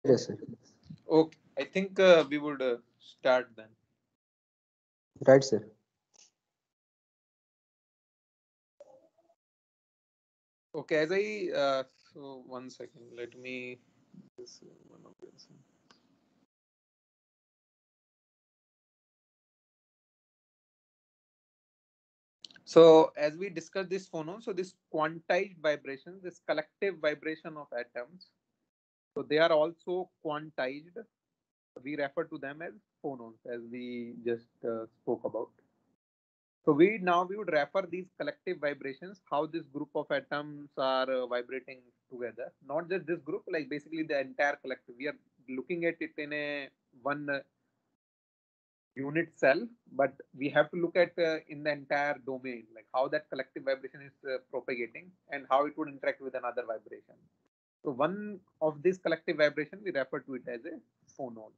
Yes, sir. Okay, I think we would start then. Right, sir. Okay, as I so one second, let me this one of this. So as we discussed this phonon, so this quantized vibration, this collective vibration of atoms, so they are also quantized. We refer to them as phonons, as we just spoke about. So we would refer these collective vibrations, how this group of atoms are vibrating together. Not just this group, like basically the entire collective. We are looking at it in a one unit cell, but we have to look at in the entire domain, like how that collective vibration is propagating and how it would interact with another vibration. So one of these collective vibration, we refer to it as a phonon.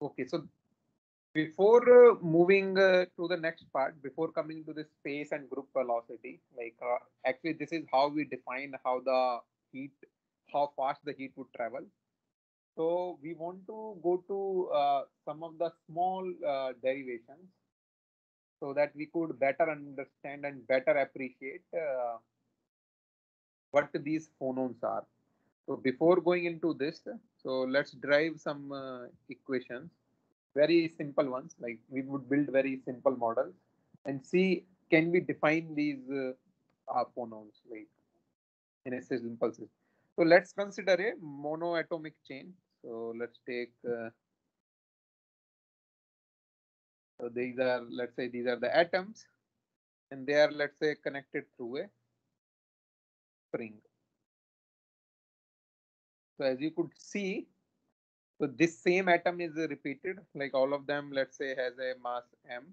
Okay, so before moving to the next part, before coming to the space and group velocity, like actually this is how we define how the heat, how fast the heat would travel. So we want to go to some of the small derivations so that we could better understand and better appreciate what these phonons are. So before going into this, so let's derive some equations, very simple ones. Like we would build very simple models and see can we define these phonons like in a simple system. So let's consider a monoatomic chain. So let's take so these are, let's say these are the atoms, and they are, let's say, connected through a spring. So as you could see, so this same atom is repeated, like all of them, let's say, has a mass m,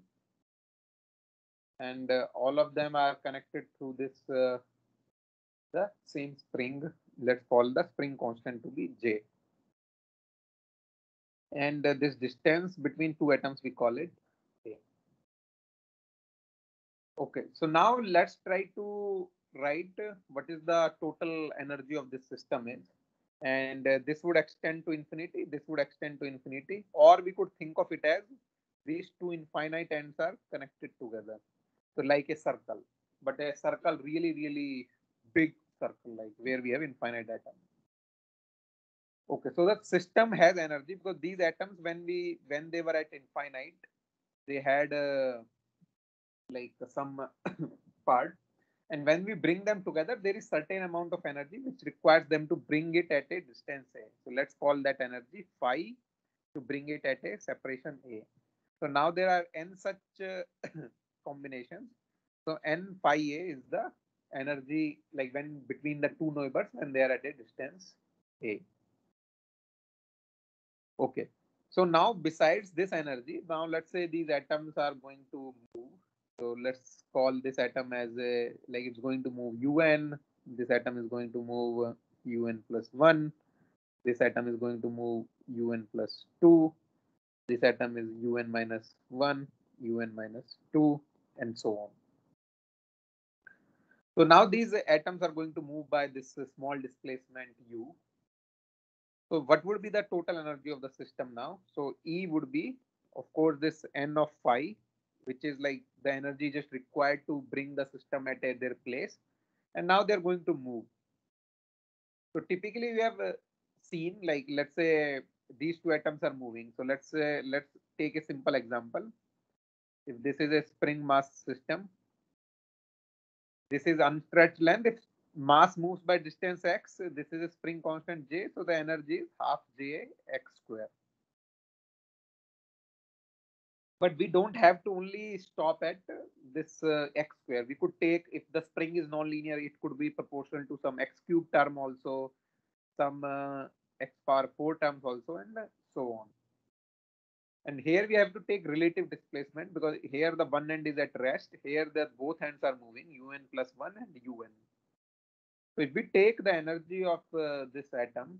and all of them are connected through this the same spring. Let's call the spring constant to be j, and this distance between two atoms we call it a. Okay, so now let's try to write what is the total energy of this system is, and this would extend to infinity, this would extend to infinity, or we could think of it as these two infinite ends are connected together, so like a circle, but a circle really big circle, like where we have infinite atoms. Okay, so the system has energy because these atoms, when they were at infinite, they had like some part, and when we bring them together, there is certain amount of energy which requires them to bring it at a distance a. So let's call that energy phi to bring it at a separation a. So now there are n such combinations. So n phi a is the energy, like when between the two neighbors when they are at a distance a. Okay. So now besides this energy, now let's say these atoms are going to move. So let's call this atom as a, like it's going to move un. This atom is going to move un plus 1. This atom is going to move un plus 2. This atom is un minus 1, un minus 2, and so on. So now these atoms are going to move by this small displacement u. So what would be the total energy of the system now? So E would be, of course, this N of phi, which is like the energy just required to bring the system at their place. And now they're going to move. So typically we have seen, like, let's say these two atoms are moving. So let's say, let's take a simple example. If this is a spring mass system, this is unstretched length. If mass moves by distance x, this is a spring constant j. So the energy is half j x square. But we don't have to only stop at this x square. We could take, if the spring is non-linear, it could be proportional to some x cube term also, some x power 4 terms also, and so on. And here we have to take relative displacement because here the one end is at rest. Here the both ends are moving, un plus 1 and un. So if we take the energy of this atom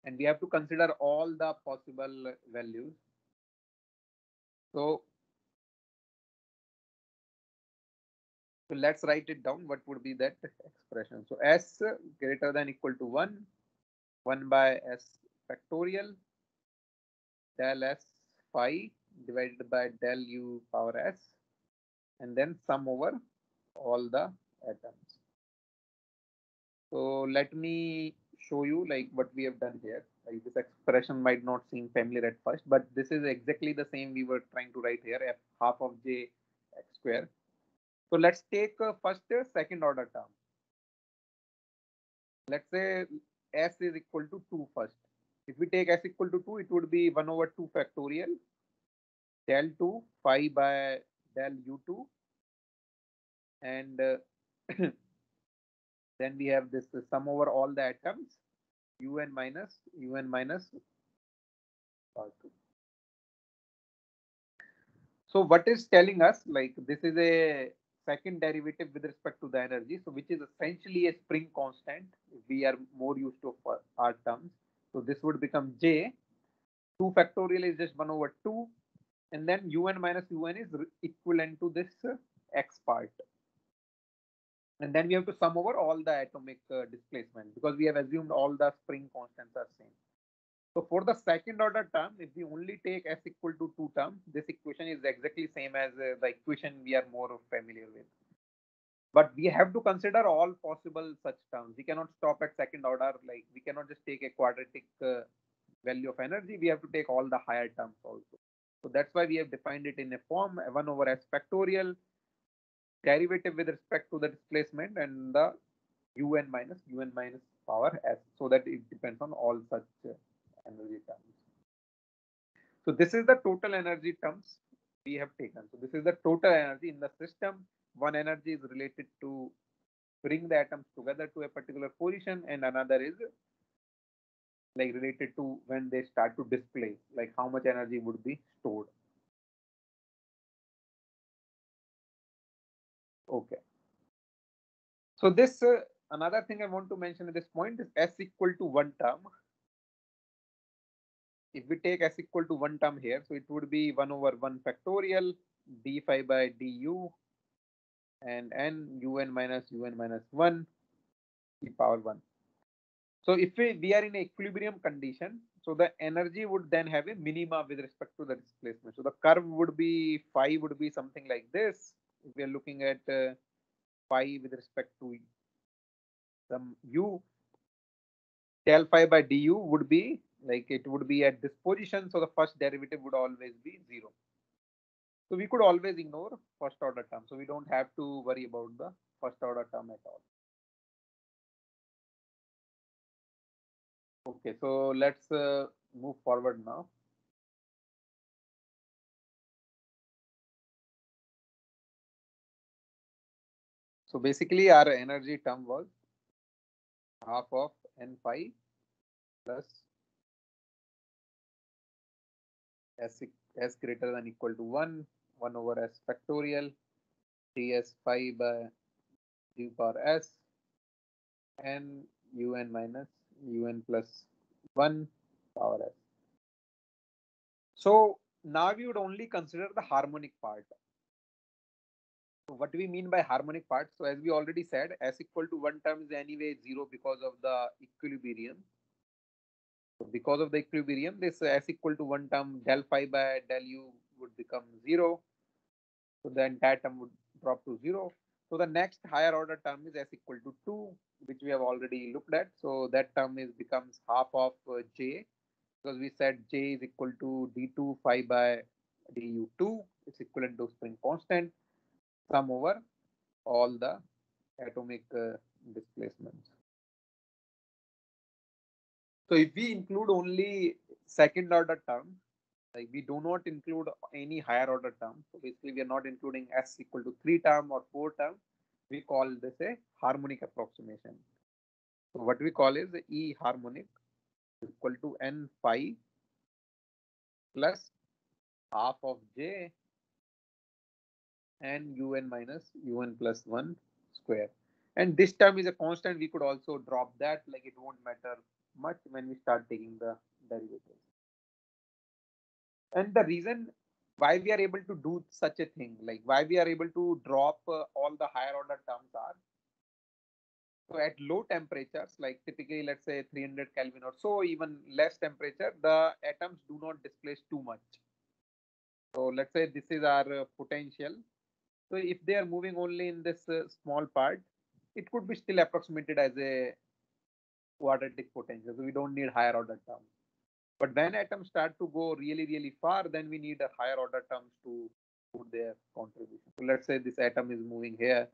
and we have to consider all the possible values. So So let's write it down. What would be that expression? So S greater than equal to 1 by S factorial del S phi divided by del U power S, and then sum over all the atoms. So let me show you like what we have done here. Like this expression might not seem familiar at first, but this is exactly the same we were trying to write here, f half of j x square. So let's take first second order term. Let's say s is equal to 2 first. If we take s equal to 2, it would be 1 over 2 factorial del 2 phi by del u2, and then we have this sum over all the atoms un minus r2. So what is telling us, like this is a second derivative with respect to the energy, so which is essentially a spring constant. We are more used to our terms. So this would become j. 2 factorial is just 1 over 2. And then un minus un is equivalent to this x part. And then we have to sum over all the atomic displacement because we have assumed all the spring constants are same. So for the second order term, if we only take s equal to 2 term, this equation is exactly same as the equation we are more familiar with. But we have to consider all possible such terms. We cannot stop at second order. Like we cannot just take a quadratic value of energy. We have to take all the higher terms also. So that's why we have defined it in a form 1 over s factorial derivative with respect to the displacement and the un minus power s, so that it depends on all such energy terms. So this is the total energy terms we have taken. So this is the total energy in the system. One energy is related to bring the atoms together to a particular position, and another is like related to when they start to displace, like how much energy would be stored. Okay. So this another thing I want to mention at this point is s equal to 1 term. If we take s equal to 1 term here, so it would be 1 over 1 factorial d phi by du and n un minus 1 e power 1. So if we are in equilibrium condition, so the energy would then have a minima with respect to the displacement. So the curve would be phi would be something like this. If we are looking at phi with respect to some u, del phi by du would be like it would be at this position. So the first derivative would always be 0. So we could always ignore first order term. So we don't have to worry about the first order term at all. Okay, so let's move forward now. So basically our energy term was half of n phi plus s greater than equal to 1 over s factorial ds phi by d power s and un minus un plus 1 power s. So now we would only consider the harmonic part. So what do we mean by harmonic part? So as we already said, s equal to 1 term is anyway 0 because of the equilibrium. So because of the equilibrium, this s equal to 1 term del phi by del u would become 0. So the entire term would drop to 0. So the next higher order term is s equal to 2, which we have already looked at. So that term is becomes half of j, because we said j is equal to d2 phi by du2. It's equivalent to spring constant sum over all the atomic displacements. So if we include only second order term, like we do not include any higher order term. So basically we are not including s equal to 3 term or 4 term. We call this a harmonic approximation. So what we call is E harmonic equal to n phi plus half of j and un minus un plus 1 square. And this term is a constant. We could also drop that, like it won't matter much when we start taking the derivatives. And the reason why we are able to do such a thing, like why we are able to drop all the higher order terms are. So at low temperatures, like typically let's say 300 Kelvin or so, even less temperature, the atoms do not displace too much. So let's say this is our potential. So if they are moving only in this small part, it could be still approximated as a quadratic potential. So we don't need higher order terms. But when atoms start to go really, really far, then we need a higher order terms to put their contribution. So let's say this atom is moving here.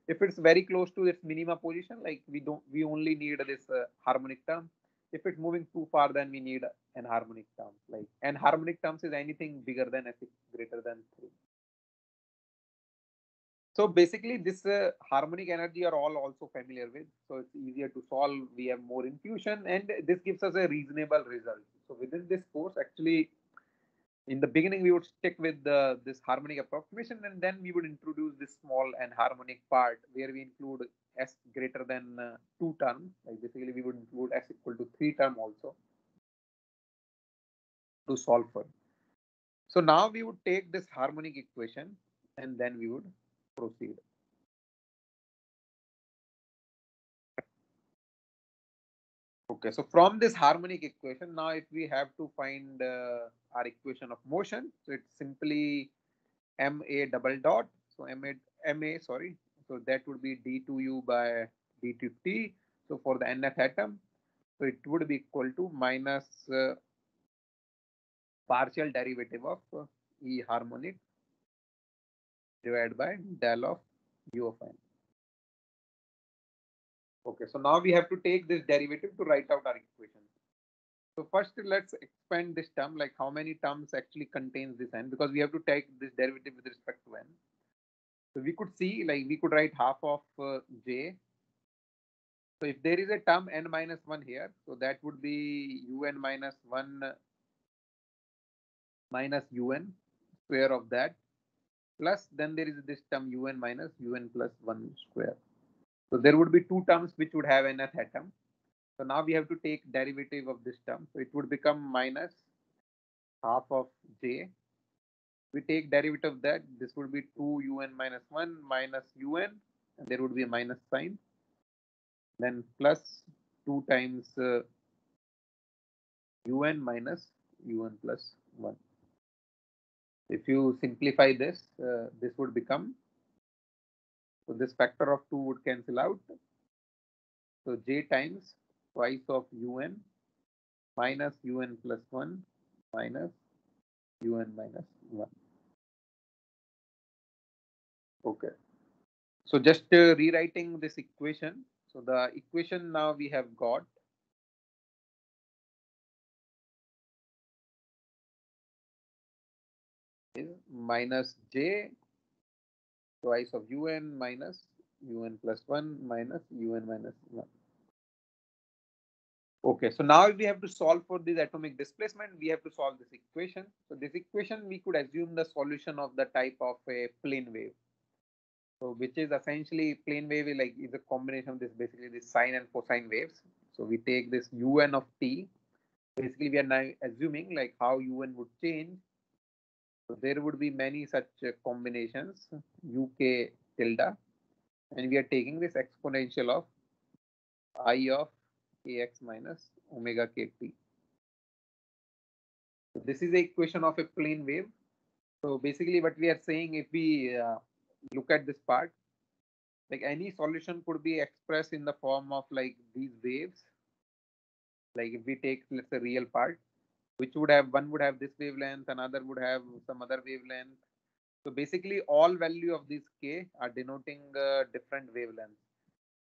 If it's very close to its minima position, like we only need this harmonic term. If it's moving too far, then we need an harmonic term. Like an harmonic terms is anything bigger than S greater than 3. So basically, this harmonic energy are all also familiar with. So it's easier to solve. We have more intuition, and this gives us a reasonable result. So within this course, actually, in the beginning, we would stick with this harmonic approximation, and then we would introduce this small and harmonic part where we include S greater than 2 term. Like basically, we would include S equal to 3 term also to solve for. So now we would take this harmonic equation, and then we would proceed. Okay, so from this harmonic equation, now if we have to find our equation of motion, so it's simply ma double dot. So ma, sorry. So that would be d2u by d2t. So for the nth atom, so it would be equal to minus partial derivative of E harmonic divided by del of U of n. Okay, so now we have to take this derivative to write out our equation. So first, let's expand this term, like how many terms actually contains this n, because we have to take this derivative with respect to n. So we could see, like we could write half of j. So if there is a term n minus 1 here, so that would be un minus 1 minus un square of that, plus then there is this term un minus un plus 1 square. So there would be two terms which would have nth atom. So now we have to take derivative of this term. So it would become minus half of j. We take derivative of that. This would be 2un minus 1 minus un, and there would be a minus sign. Then plus 2 times un minus un plus 1. If you simplify this, this would become, so this factor of 2 would cancel out. So j times twice of un minus un plus 1 minus un minus 1. Okay. So just rewriting this equation. So the equation now we have got is minus j twice of un minus un plus 1 minus un minus 1. Okay, so now we have to solve for this atomic displacement. We have to solve this equation. So this equation, we could assume the solution of the type of a plane wave. So which is essentially plane wave is a combination of this, basically this sine and cosine waves. So we take this un of t. Basically, we are now assuming like how un would change. So there would be many such combinations, uk tilde, and we are taking this exponential of I of kx minus omega kt. So this is the equation of a plane wave. So basically what we are saying, if we look at this part, like any solution could be expressed in the form of like these waves. Like if we take, let's say, real part, which would have, one would have this wavelength, another would have some other wavelength. So basically all value of these k are denoting different wavelengths.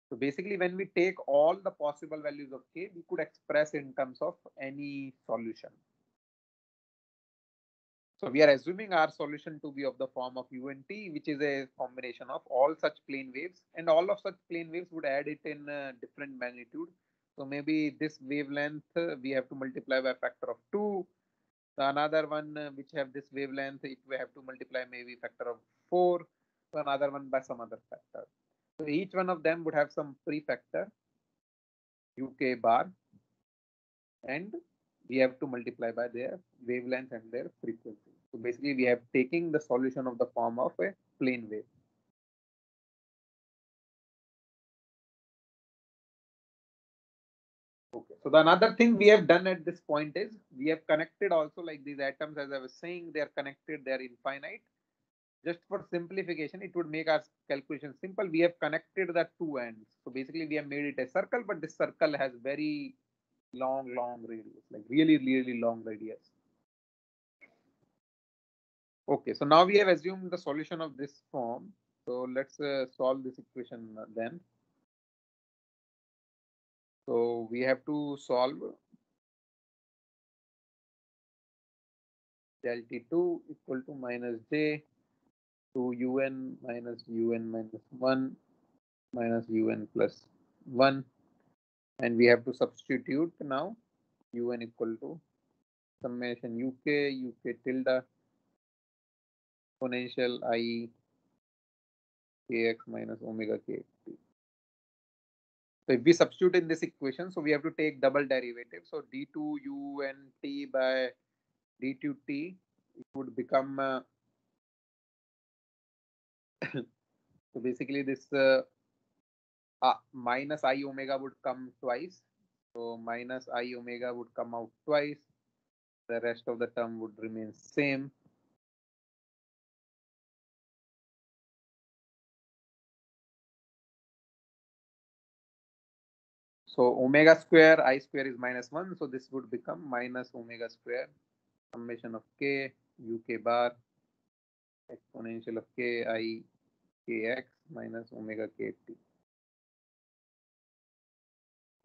So basically when we take all the possible values of k, we could express in terms of any solution. So we are assuming our solution to be of the form of unt, which is a combination of all such plane waves, and all of such plane waves would add it in different magnitude. So maybe this wavelength we have to multiply by a factor of 2. The another one which have this wavelength, if we have to multiply maybe factor of 4. So another one by some other factor. So each one of them would have some prefactor uk bar, and we have to multiply by their wavelength and their frequency. So basically we have taken the solution of the form of a plane wave. Okay. So the another thing we have done at this point is we have connected also, like these atoms, as I was saying, they are connected, they are infinite. Just for simplification, it would make our calculation simple. We have connected the two ends. So basically we have made it a circle, but this circle has very long radius, like really long radius. Okay, so now we have assumed the solution of this form. So let's solve this equation then. So we have to solve del T2 equal to minus J to un minus 1 minus un plus 1, and we have to substitute now un equal to summation uk tilde exponential I kx minus omega k. So if we substitute in this equation, so we have to take double derivative. So d2 unt by d2t, it would become so basically this minus I omega would come twice. So minus I omega would come out twice. The rest of the term would remain same. So omega square, I square is minus 1. So this would become minus omega square summation of k uk bar exponential of k I kx minus omega kt.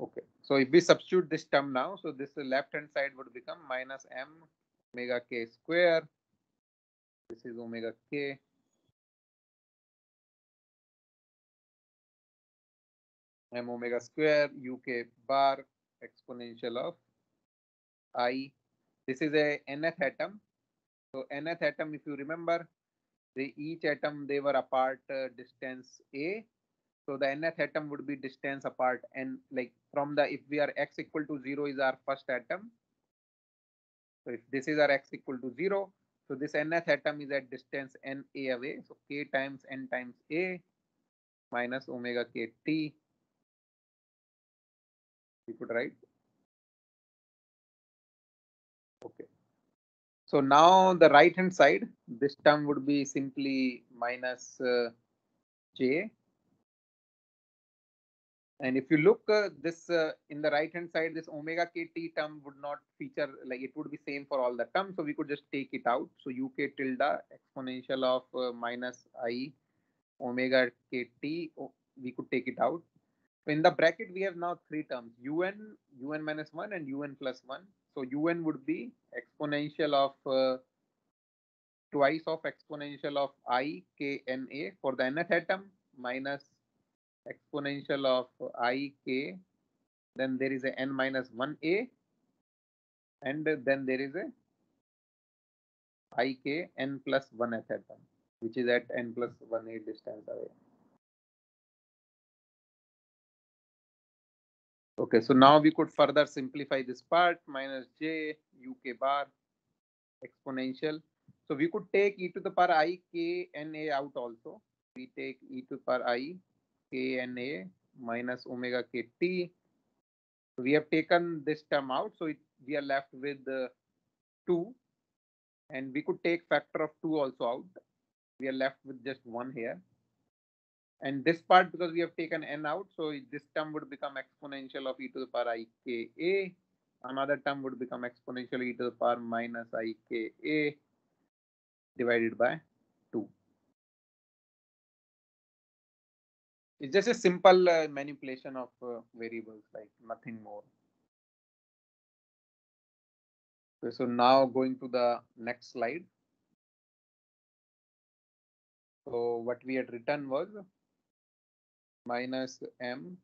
Okay, so if we substitute this term now, so this left hand side would become minus m omega k square. This is omega k. M omega square uk bar exponential of I. This is a nth atom. So nth atom, if you remember, each atom, they were apart distance a. So the nth atom would be distance apart n, like from the, if we are x equal to 0 is our first atom. So if this is our x equal to 0, so this nth atom is at distance n a away. So k times n times a minus omega k t. We could write. Okay. So now the right hand side, this term would be simply minus j. And if you look this in the right hand side, this omega kt term would not feature, like it would be same for all the terms. So we could just take it out. So uk tilde exponential of minus I omega kt, we could take it out. So in the bracket, we have now three terms, un minus 1 and un plus 1. So un would be exponential of twice of exponential of I k n a for the nth atom minus exponential of I k, then there is a n minus 1a, and then there is a I k n plus 1 atom, which is at n plus 1a distance away. Okay, so now we could further simplify this part, minus j uk bar exponential. So we could take e to the power I k n a out also. We take e to the power I k n a minus omega k t. So we have taken this term out, so we are left with 2, and we could take factor of 2 also out. We are left with just 1 here. And this part, because we have taken n out, so this term would become exponential of e to the power I k a. Another term would become exponential e to the power minus I k a divided by 2. It's just a simple manipulation of variables, like nothing more. Okay, so now going to the next slide. So what we had written was minus m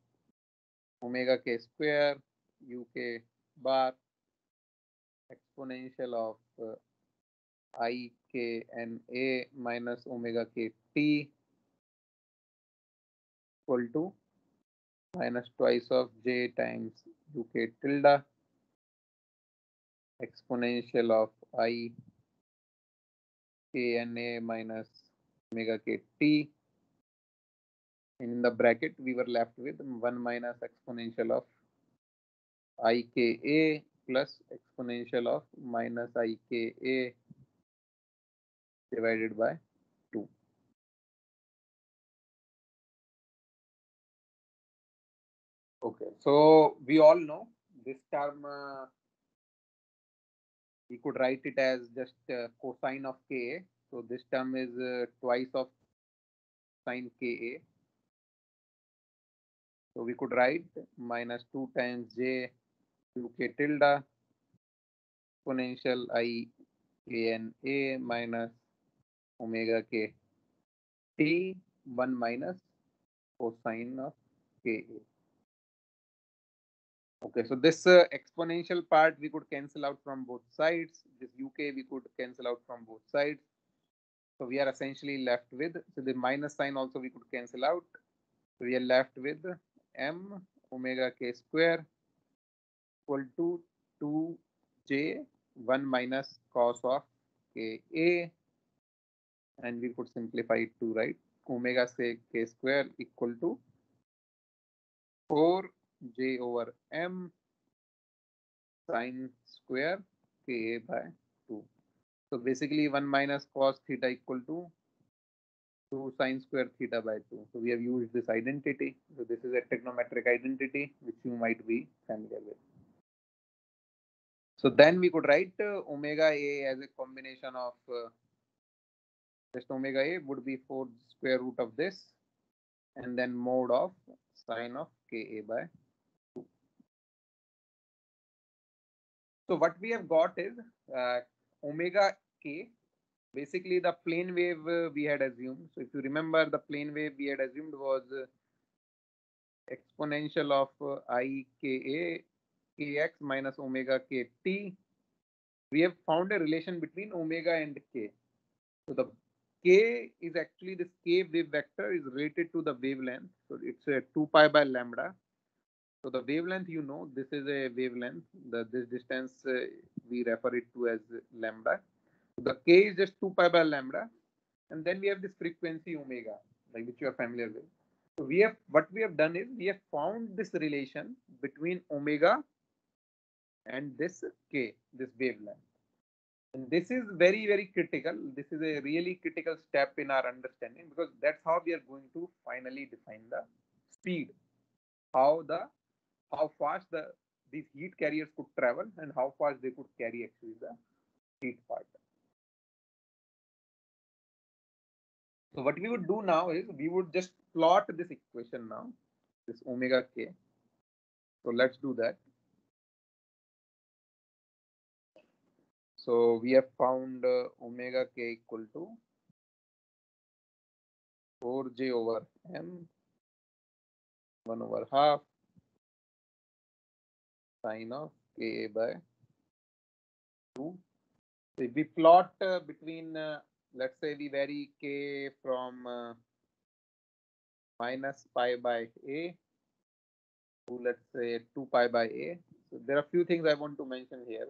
omega k square uk bar exponential of I k n a minus omega k t equal to minus twice of j times uk tilde exponential of I KNA minus omega KT. And in the bracket, we were left with 1 minus exponential of IKA plus exponential of minus IKA divided by 2. Okay, so we all know this term, we could write it as just cosine of Ka. So this term is twice of sine Ka. So we could write minus 2 times j 2k tilde exponential I KNA minus omega k t 1 minus cosine of Ka. Okay, so this exponential part we could cancel out from both sides. This UK we could cancel out from both sides. So we are essentially left with, so the minus sign also we could cancel out. So we are left with m omega k square equal to 2j 1 minus cos of Ka, and we could simplify it to write omega say k square equal to 4j over m sine square Ka by 2. So basically 1 minus cos theta equal to 2 sine square theta by 2. So we have used this identity. So this is a trigonometric identity which you might be familiar with. So then we could write omega A as a combination of just omega A would be 4 square root of this and then mode of sine of Ka by 2. So what we have got is omega K, basically the plane wave we had assumed. So if you remember, the plane wave we had assumed was exponential of IKA kx minus omega kt. We have found a relation between omega and k. So the k is actually, this k wave vector is related to the wavelength. So it's a 2 pi by lambda. So the wavelength, you know, this is a wavelength. This distance we refer it to as lambda. So the k is just 2 pi by lambda, and then we have this frequency omega, like which you are familiar with. So we have, what we have done is we have found this relation between omega and this k, this wavelength. And this is very, very critical. This is a really critical step in our understanding, because that's how we are going to finally define the speed, how fast these heat carriers could travel and how fast they could carry actually the heat part. So what we would do now is we would just plot this equation now, this omega k. So let's do that. So we have found omega k equal to 4j over m 1 over half sine of Ka by 2. So if we plot between, let's say we vary k from minus pi by a to, let's say, 2 pi by a. So there are a few things I want to mention here.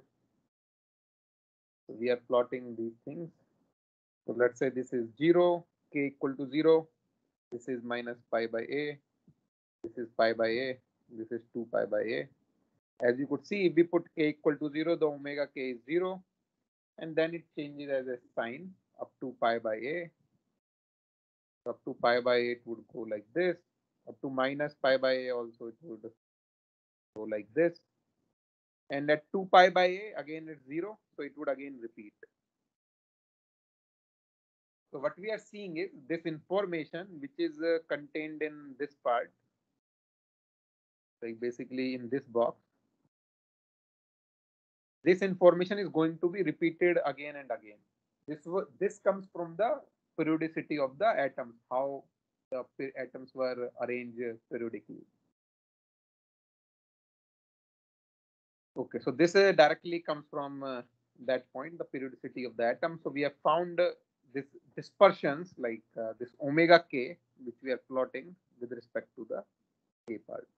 So we are plotting these things. So let's say this is 0, k equal to 0. This is minus pi by a. This is pi by a. This is 2 pi by a. As you could see, if we put k equal to 0, the omega k is 0. And then it changes as a sign up to pi by a. So up to pi by a, it would go like this. Up to minus pi by a also, it would go like this. And at 2 pi by a, again it's 0. So it would again repeat. So what we are seeing is this information which is contained in this part, like basically in this box. This information is going to be repeated again and again. This comes from the periodicity of the atoms, how the atoms were arranged periodically. Okay, so this directly comes from that point, the periodicity of the atom. So we have found this dispersions like this omega k, which we are plotting with respect to the k part.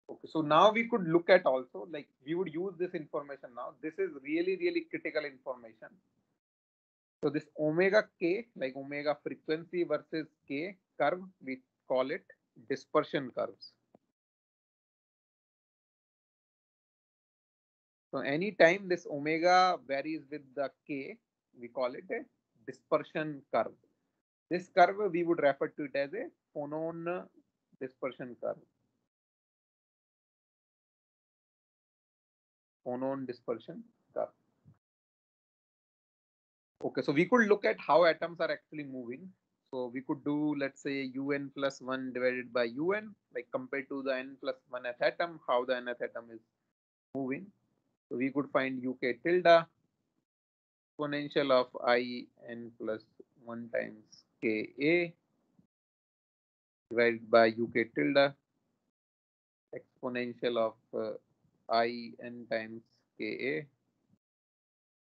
Okay, so now we could look at also, like we would use this information now. This is really, really critical information. So this omega k, like omega frequency versus k curve, we call it dispersion curves. So anytime this omega varies with the k, we call it a dispersion curve. This curve we would refer to it as a phonon dispersion curve. Phonon dispersion curve. Okay, so we could look at how atoms are actually moving. So we could do, let's say, un plus 1 divided by un, like compared to the n plus 1th atom, how the nth atom is moving. So we could find uk tilde exponential of I n plus 1 times Ka divided by uk tilde exponential of I n times Ka.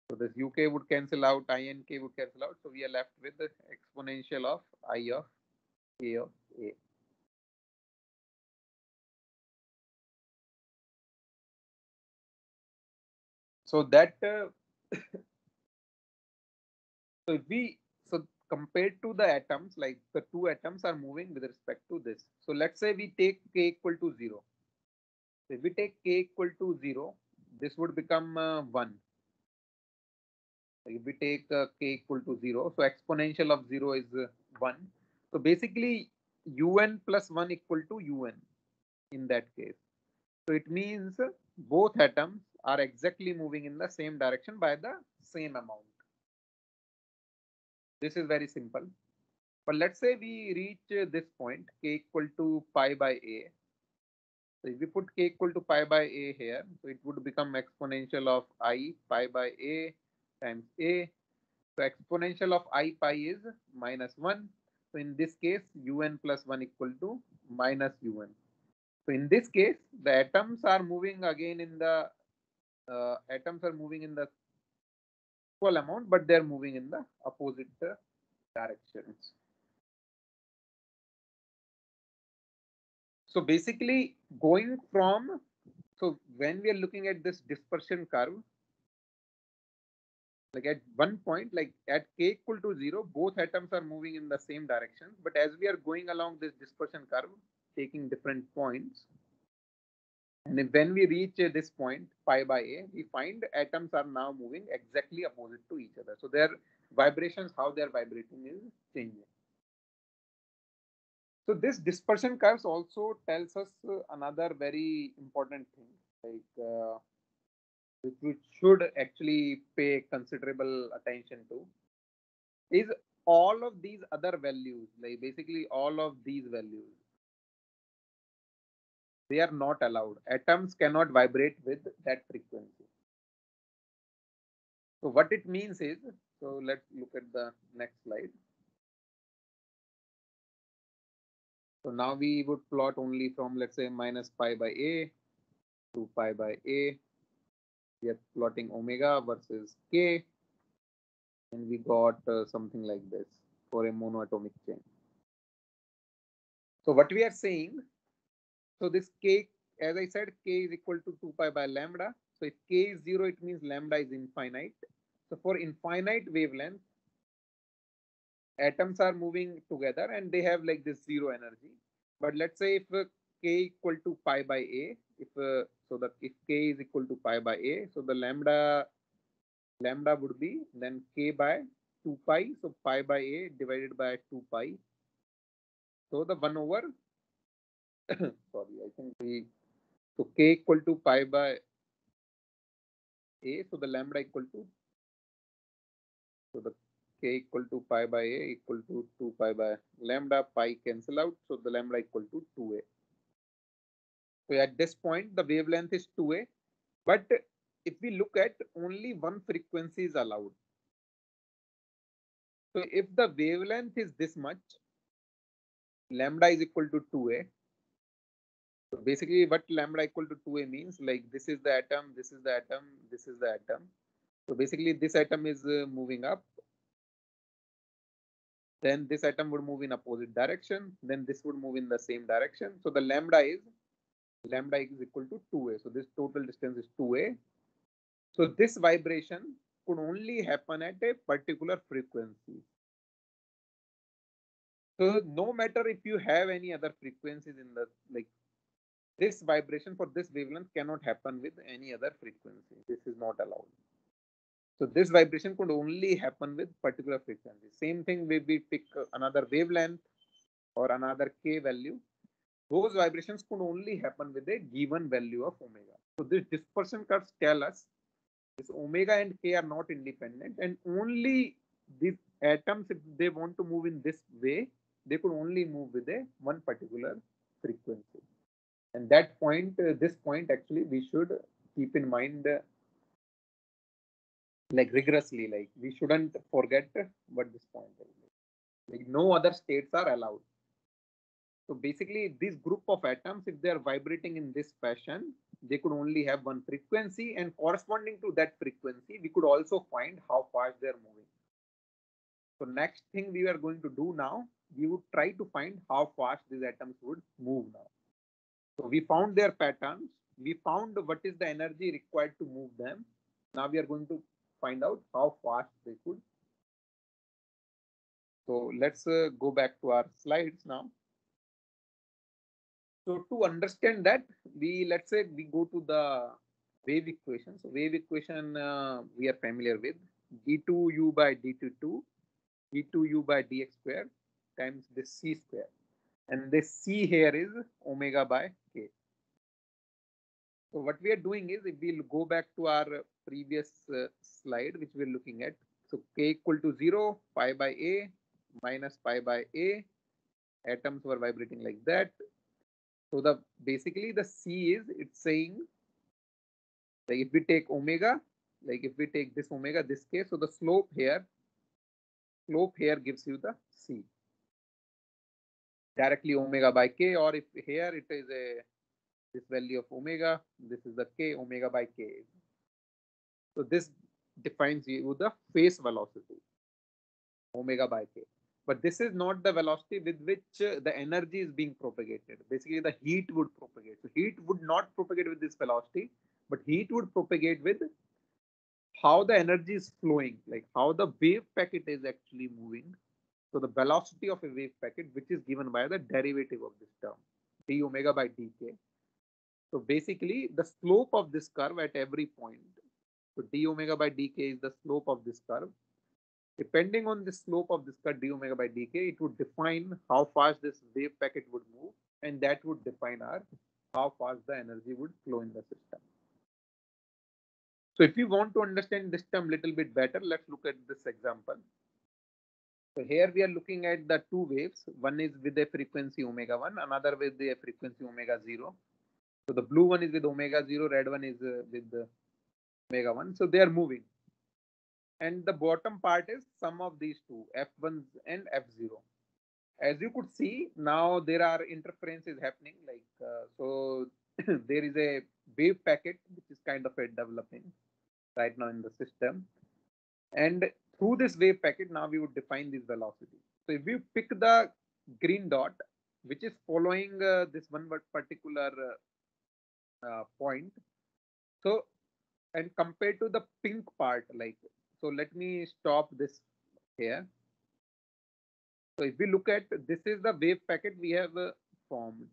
So this uk would cancel out, I n k would cancel out. So we are left with the exponential of I of K of A. So that so if we so compared to the atoms, like the two atoms are moving with respect to this. So let's say we take k equal to 0. So if we take k equal to 0, this would become 1. So if we take k equal to 0, so exponential of 0 is 1. So basically un plus 1 equal to un in that case. So it means both atoms are exactly moving in the same direction by the same amount. This is very simple. But let's say we reach this point, k equal to pi by a. So if we put k equal to pi by a here, so it would become exponential of I pi by a times a. So exponential of I pi is minus 1. So in this case, un plus 1 equal to minus un. So in this case, the atoms are moving again in the atoms are moving in the equal amount, but they're moving in the opposite directions. So basically going from, so when we are looking at this dispersion curve, like at one point, like at k equal to 0, both atoms are moving in the same direction. But as we are going along this dispersion curve, taking different points, and when we reach this point, pi by a, we find atoms are now moving exactly opposite to each other. So their vibrations, how they're vibrating is changing. So this dispersion curves also tells us another very important thing, like which we should actually pay considerable attention to, is all of these other values, like basically all of these values, they are not allowed. Atoms cannot vibrate with that frequency. So what it means is, so let's look at the next slide. So now we would plot only from, let's say, minus pi by a to pi by a. We are plotting omega versus k, and we got something like this for a monoatomic chain. So what we are saying, so this k, as I said, k is equal to 2 pi by lambda. So if k is 0, it means lambda is infinite. So for infinite wavelength, atoms are moving together and they have like this zero energy. But let's say if k equal to pi by a, if so that if k is equal to pi by a, so the lambda would be then k by 2 pi. So pi by a divided by 2 pi. So the 1 over sorry, I think we, so k equal to pi by a, so the lambda equal to, so the k equal to pi by a equal to 2 pi by lambda, pi cancel out, so the lambda equal to 2a. So at this point the wavelength is 2a, but if we look at, only one frequency is allowed. So if the wavelength is this much, lambda is equal to 2a. So basically what lambda equal to 2a means, like this is the atom, this is the atom, this is the atom. So basically this atom is moving up, then this atom would move in opposite direction, then this would move in the same direction. So the lambda is lambda is equal to 2a. So this total distance is 2a. So this vibration could only happen at a particular frequency. So no matter if you have any other frequencies in the, like, this vibration for this wavelength cannot happen with any other frequency. This is not allowed. So this vibration could only happen with particular frequency. Same thing when we pick another wavelength or another k value, those vibrations could only happen with a given value of omega. So this dispersion curves tell us this omega and k are not independent, and only these atoms, if they want to move in this way, they could only move with a one particular frequency. And that point, this point actually we should keep in mind, like rigorously, like we shouldn't forget what this point is. Like no other states are allowed. So basically this group of atoms, if they are vibrating in this fashion, they could only have one frequency, and corresponding to that frequency, we could also find how fast they are moving. So next thing we are going to do now, we would try to find how fast these atoms would move now. So we found their patterns. We found what is the energy required to move them. Now we are going to find out how fast they could. So let's go back to our slides now. So to understand that, let's say we go to the wave equation. So wave equation we are familiar with, d2u by dt2, d2u by dx square times this c square. And this c here is omega by k. So what we are doing is, if we'll go back to our previous slide, which we're looking at. So k equal to 0, pi by a minus pi by a. Atoms were vibrating like that. So the basically the c is, it's saying, like if we take omega, like if we take this omega, this k, so the slope here gives you the c. Directly omega by k, or if here it is this value of omega, this is the k, omega by k. So this defines you the phase velocity, omega by k. But this is not the velocity with which the energy is being propagated. Basically, the heat would propagate. So heat would not propagate with this velocity, but heat would propagate with how the energy is flowing, like how the wave packet is actually moving. So the velocity of a wave packet, which is given by the derivative of this term, d omega by dk. So basically, the slope of this curve at every point. So d omega by dk is the slope of this curve. Depending on the slope of this curve d omega by dk, it would define how fast this wave packet would move, and that would define how fast the energy would flow in the system. So if you want to understand this term a little bit better, let's look at this example. So here we are looking at the two waves. One is with a frequency omega 1, another with a frequency omega 0. So the blue one is with omega 0, red one is with omega 1. So they are moving. And the bottom part is sum of these two, f1 and f0. As you could see, now there are interferences happening. Like so, there is a wave packet which is kind of a developing right now in the system, and through this wave packet, now we would define this velocity. So if we pick the green dot, which is following this one particular point, so and compared to the pink part, like, so let me stop this here. So if we look at, this is the wave packet we have formed.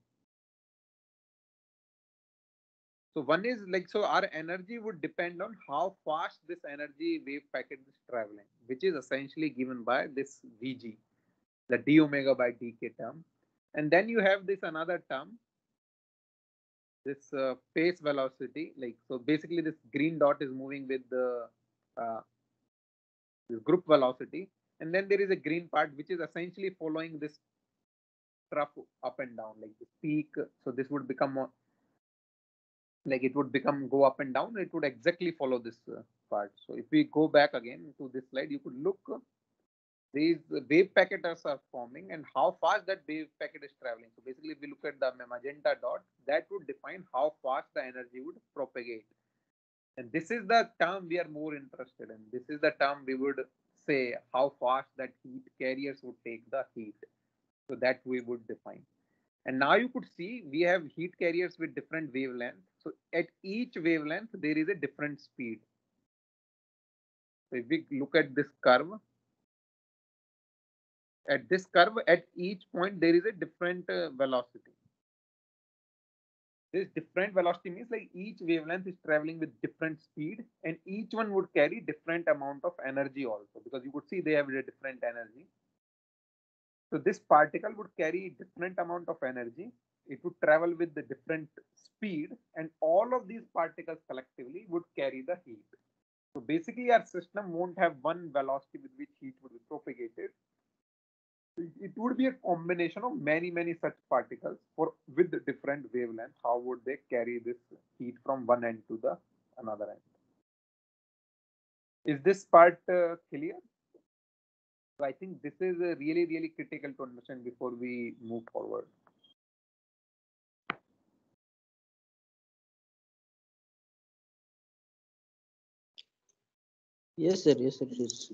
So one is like, so our energy would depend on how fast this energy wave packet is traveling, which is essentially given by this Vg, the d omega by dk term. And then you have this another term, this phase velocity. Like, so basically this green dot is moving with the this group velocity. And then there is a green part, which is essentially following this trough up and down, like this peak. So this would become more, like it would become go up and down. It would exactly follow this part. So if we go back again to this slide, you could look, these wave packets are forming and how fast that wave packet is traveling. So basically, if we look at the magenta dot, that would define how fast the energy would propagate. And this is the term we are more interested in. This is the term we would say how fast that heat carriers would take the heat. So that we would define. And now you could see we have heat carriers with different wavelength. So at each wavelength, there is a different speed. So if we look at this curve, at each point, there is a different velocity. This different velocity means like each wavelength is traveling with different speed, and each one would carry different amount of energy also, because you could see they have a different energy. So this particle would carry different amount of energy. It would travel with the different speed, and all of these particles collectively would carry the heat. So basically, our system won't have one velocity with which heat would be propagated. It would be a combination of many such particles with different wavelength. How would they carry this heat from one end to the another end? Is this part clear? So I think this is really critical to understand before we move forward. Yes, sir. Yes, sir. It is.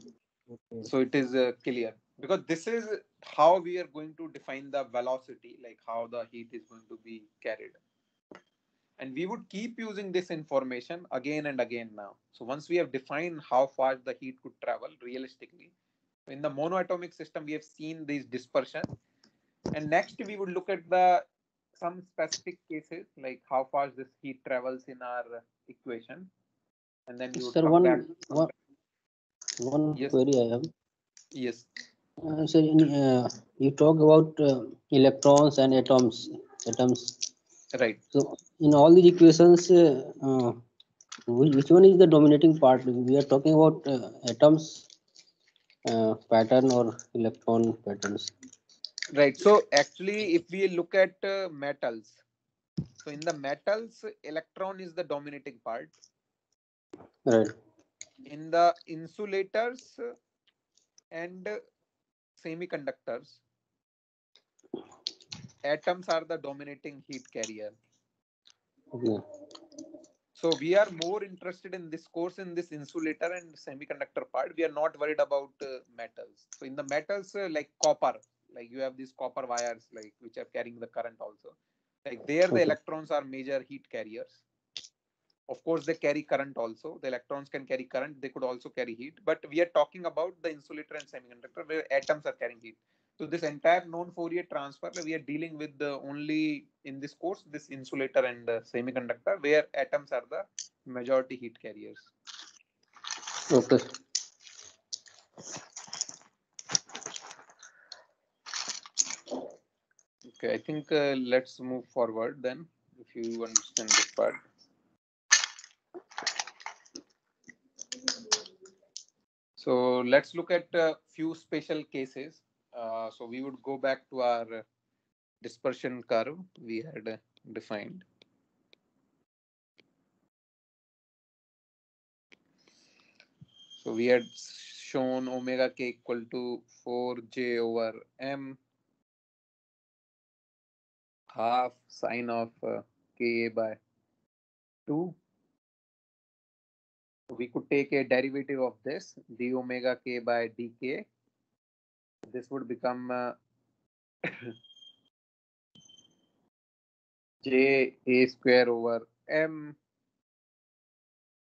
Okay. So it is clear, because this is how we are going to define the velocity, like how the heat is going to be carried. And we would keep using this information again and again now. So once we have defined how fast the heat could travel realistically, in the monoatomic system, we have seen these dispersion. And next we would look at some specific cases, like how fast this heat travels in our equation. And then we would Sir, come back. one Yes. query I have. Yes. Sir, you talk about electrons and atoms. Right. So in all these equations, which one is the dominating part? We are talking about atoms pattern or electron patterns. Right. So actually, if we look at metals, so in the metals, electron is the dominating part. Right. In the insulators and semiconductors, atoms are the dominating heat carrier. Okay. So we are more interested in this course in this insulator and semiconductor part. We are not worried about metals. So in the metals, like copper, like you have these copper wires, like which are carrying the current also. Like there, the Okay. electrons are major heat carriers. Of course, they carry current also. The electrons can carry current. They could also carry heat. But we are talking about the insulator and semiconductor where atoms are carrying heat. So this entire known Fourier transfer, we are dealing with the only in this course, this insulator and semiconductor, where atoms are the majority heat carriers. Okay. Okay, I think let's move forward then, if you understand this part. So let's look at a few special cases. So we would go back to our dispersion curve we had defined. So we had shown omega k equal to 4j over m half sine of ka by 2. So we could take a derivative of this d omega k by dk. This would become j a square over m.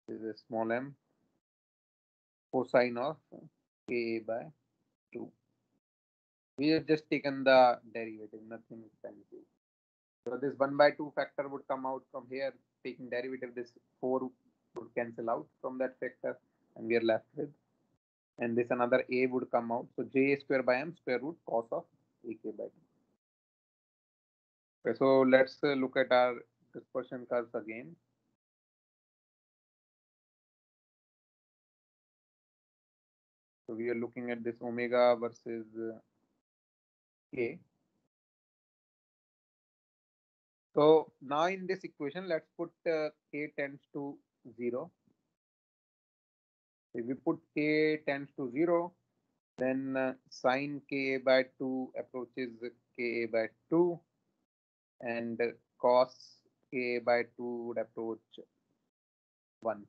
This is a small m cosine of ka by 2. We have just taken the derivative, nothing fancy. So this 1 by 2 factor would come out from here. Taking derivative, this 4 would cancel out from that factor, and we are left with. And this another a would come out. So j square by m square root cos of ak by 2. Okay, so let's look at our dispersion curves again. So we are looking at this omega versus k. So now in this equation, let's put k tends to 0. If we put k tends to 0, then sine ka by 2 approaches ka by 2, and cos ka by 2 would approach 1.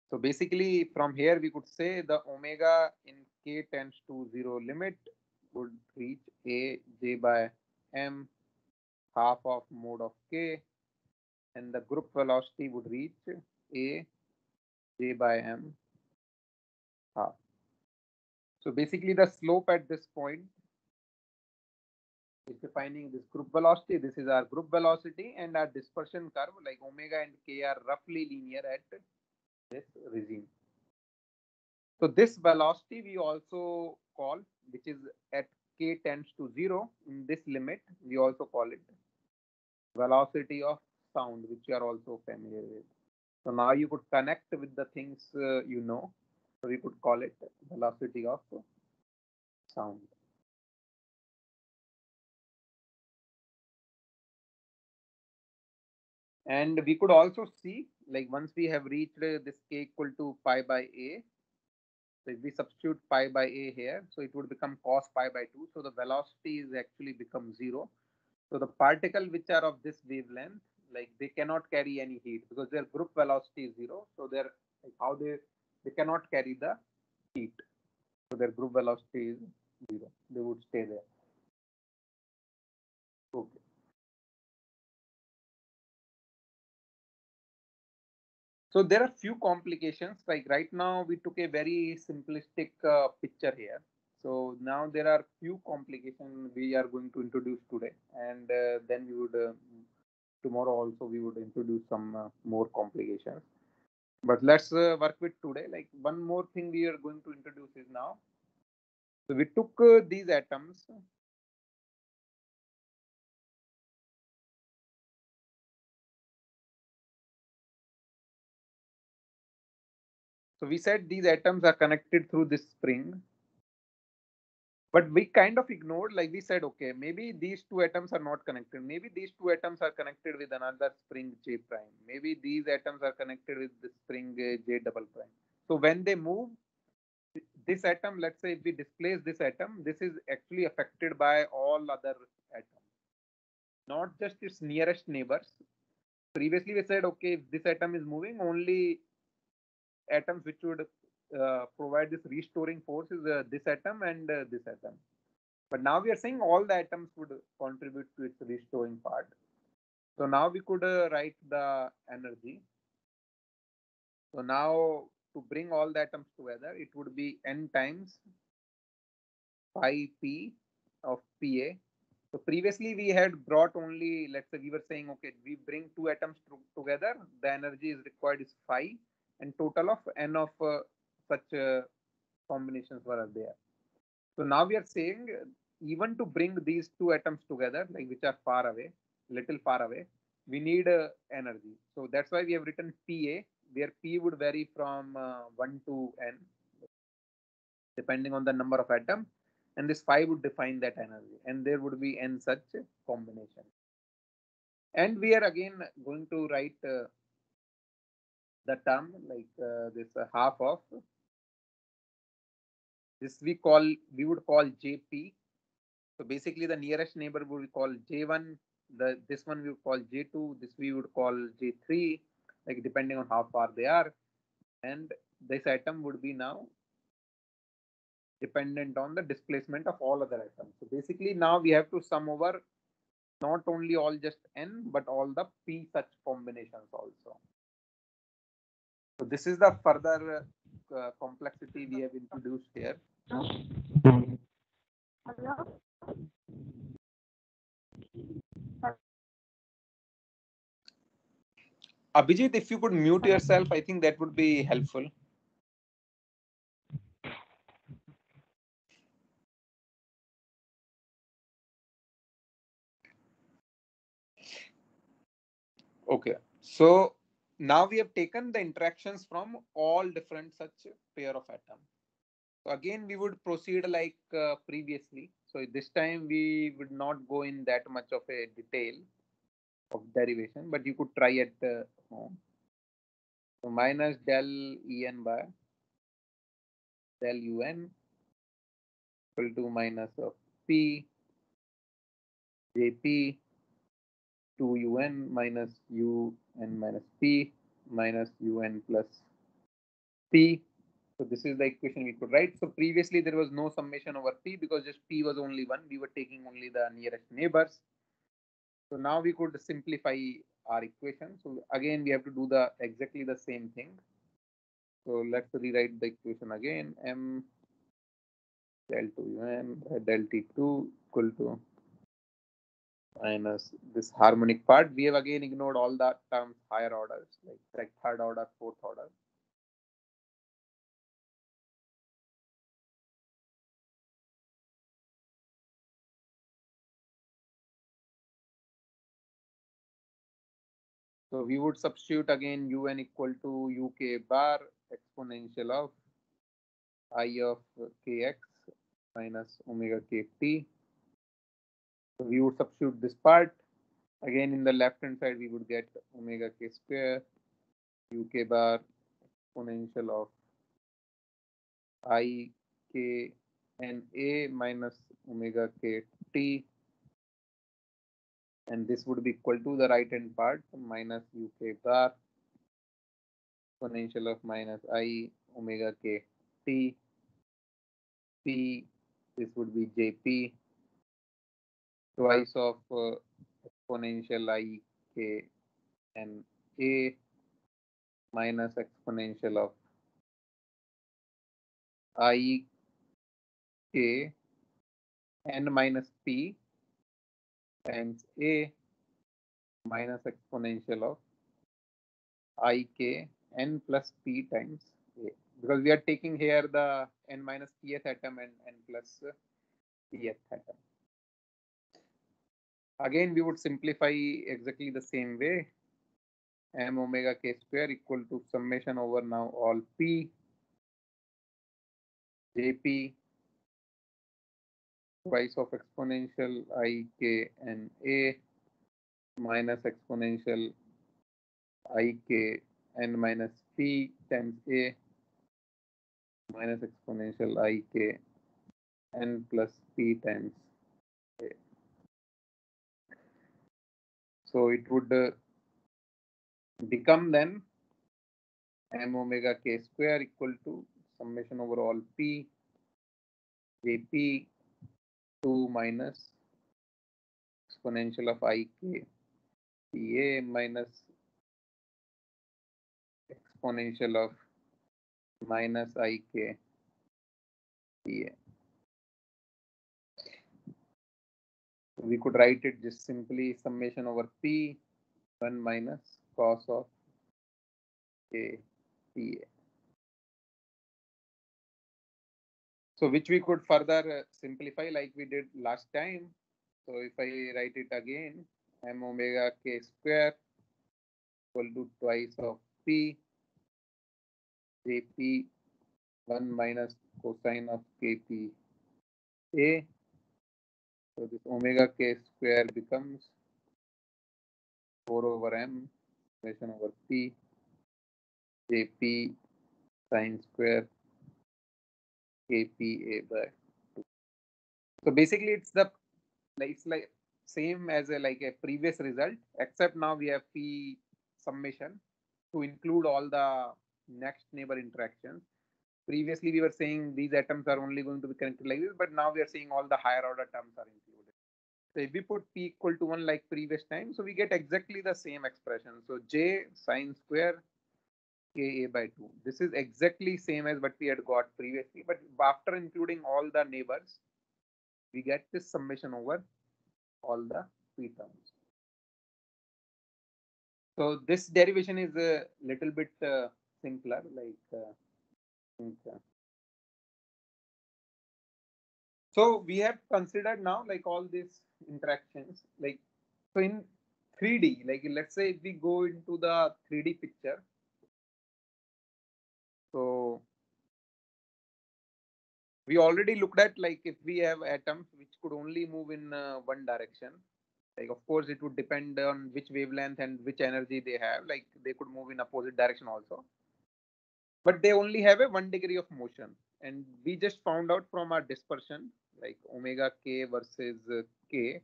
So basically from here we could say the omega in k tends to 0 limit would reach a j by m half of mode of k, and the group velocity would reach a j by m half. So basically the slope at this point is defining this group velocity. This is our group velocity, and our dispersion curve like omega and k are roughly linear at this regime. So this velocity we also call, which is at k tends to 0 in this limit, we also call it velocity of sound, which you are also familiar with. So now you could connect with the things you know. So we could call it velocity of sound. And we could also see, like once we have reached this k equal to pi by a, so if we substitute pi by a here, so it would become cos pi by 2. So the velocity is actually become 0. So the particle which are of this wavelength, like they cannot carry any heat because their group velocity is 0. So they're like how they cannot carry the heat. So their group velocity is 0. They would stay there. Okay. So there are few complications. Like right now, we took a very simplistic picture here. So now there are few complications we are going to introduce today, and then we would tomorrow also we would introduce some more complications. But let's work with today. Like one more thing we are going to introduce is now. So we took these atoms. So we said these atoms are connected through this spring. But we kind of ignored, like we said, okay, maybe these two atoms are not connected. Maybe these two atoms are connected with another spring J prime. Maybe these atoms are connected with the spring J double prime. So when they move, this atom, let's say if we displace this atom, this is actually affected by all other atoms, not just its nearest neighbors. Previously we said, okay, if this atom is moving, only atoms which would provide this restoring force is this atom and this atom. But now we are saying all the atoms would contribute to its restoring part. So now we could write the energy. So now to bring all the atoms together, it would be n times phi p of Pa. So previously we had brought only, let's say we were saying, okay, we bring two atoms together, the energy is required is phi, and total of n of such combinations were there. So now we are saying even to bring these two atoms together, like which are far away, little far away, we need energy. So that's why we have written Pa, where P would vary from 1 to n, depending on the number of atoms. And this phi would define that energy. And there would be n such combination. And we are again going to write the term like this half of this we would call Jp. So basically the nearest neighbor would be called J1, this one we would call J2, this we would call J3, like depending on how far they are. And this atom would be now dependent on the displacement of all other atoms. So basically now we have to sum over not only all just n, but all the p such combinations also. So this is the further complexity we have introduced here. Abhijit, if you could mute yourself, I think that would be helpful. Okay, so now we have taken the interactions from all different such pair of atoms. So again, we would proceed like previously. So this time we would not go in that much of a detail of derivation, but you could try at home. So minus del En by del Un equal to minus of P Jp 2Un minus Un minus P minus Un plus P. So this is the equation we could write. So previously there was no summation over P because just P was only 1. We were taking only the nearest neighbors. So now we could simplify our equation. So again, we have to do the exactly the same thing. So let's rewrite the equation again. M del 2 del T2 equal to minus this harmonic part. We have again ignored all the terms higher orders, like third order, fourth order. So we would substitute again un equal to uk bar exponential of I of kx minus omega kt. So we would substitute this part. Again, in the left hand side, we would get omega k square uk bar exponential of I k n a minus omega k t, and this would be equal to the right hand part minus uk bar exponential of minus I omega k t p. This would be jp twice of exponential I k n a minus exponential of I k n minus p times a minus exponential of I k n plus p times a, because we are taking here the n minus pth atom and n plus pth atom. Again, we would simplify exactly the same way. M omega k square equal to summation over now all p jp twice of exponential I k n a minus exponential I k n minus p times a minus exponential I k n plus p times a. So it would become then m omega k square equal to summation over all p jp 2 minus exponential of I k pa minus exponential of minus I k pa. We could write it just simply summation over p 1 minus cos of k pa. So which we could further simplify like we did last time. So if I write it again, m omega k square equal to twice of p jp 1 minus cosine of kp a. So this omega k square becomes 4 over m summation over p jp sine square kpa by 2. So basically it's like same as like a previous result, except now we have p summation to include all the next neighbor interactions. Previously we were saying these atoms are only going to be connected like this, but now we are saying all the higher order terms are included. So if we put p equal to 1 like previous time, so we get exactly the same expression. So j sine square ka by 2. This is exactly same as what we had got previously, but after including all the neighbors, we get this summation over all the p terms. So this derivation is a little bit simpler, so we have considered now like all these interactions, like so in 3D, like let's say if we go into the 3D picture. So we already looked at like if we have atoms which could only move in one direction, like of course it would depend on which wavelength and which energy they have, like they could move in opposite direction also, but they only have a 1 degree of motion. And we just found out from our dispersion like omega k versus k.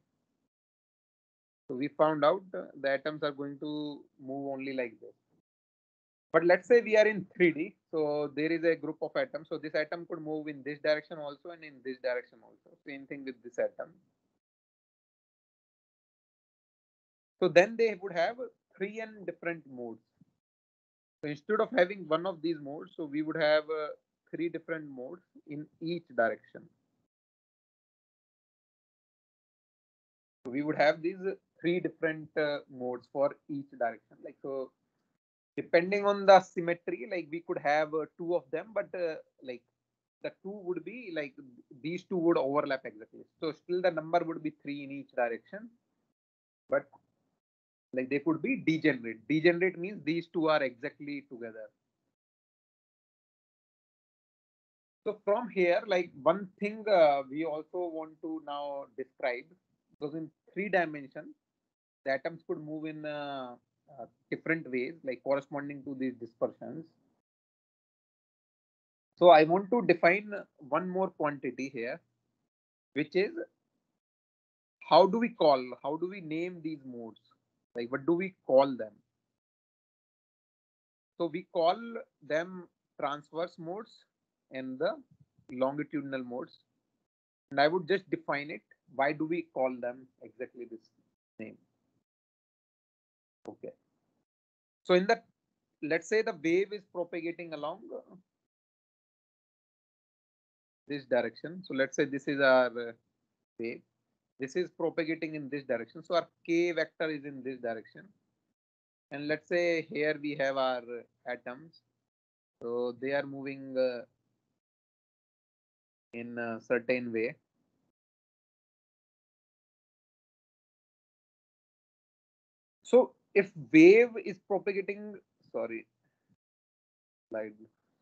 So we found out the atoms are going to move only like this. But let's say we are in 3D. So there is a group of atoms. So this atom could move in this direction also and in this direction also. Same thing with this atom. So then they would have 3n different modes. So instead of having one of these modes, so we would have 3 different modes in each direction. So we would have these 3 different modes for each direction. Like, so depending on the symmetry, like we could have 2 of them, but like the 2 would be like these 2 would overlap exactly. So still the number would be 3 in each direction, but like they could be degenerate. Degenerate means these 2 are exactly together. So from here, like one thing we also want to now describe, because in 3 dimensions, the atoms could move in different ways, like corresponding to these dispersions. So I want to define one more quantity here, which is how do we name these modes? Like what do we call them? So we call them transverse modes and the longitudinal modes. And I would just define it. Why do we call them exactly this name? Okay. So in the, let's say the wave is propagating along this direction. So let's say this is our wave. This is propagating in this direction. So our k vector is in this direction. And let's say here we have our atoms. So they are moving in a certain way. So if wave is propagating, sorry, slide,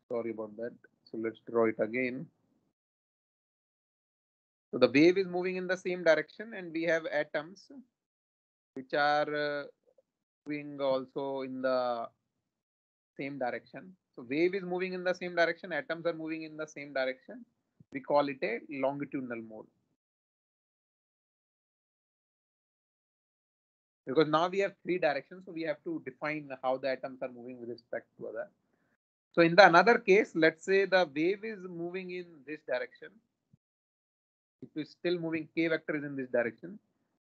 sorry about that. So let's draw it again. So the wave is moving in the same direction and we have atoms which are moving also in the same direction. So wave is moving in the same direction, atoms are moving in the same direction. We call it a longitudinal mode. Because now we have 3 directions, so we have to define how the atoms are moving with respect to other. So in the another case, let's say the wave is moving in this direction. It is still moving, k vector is in this direction.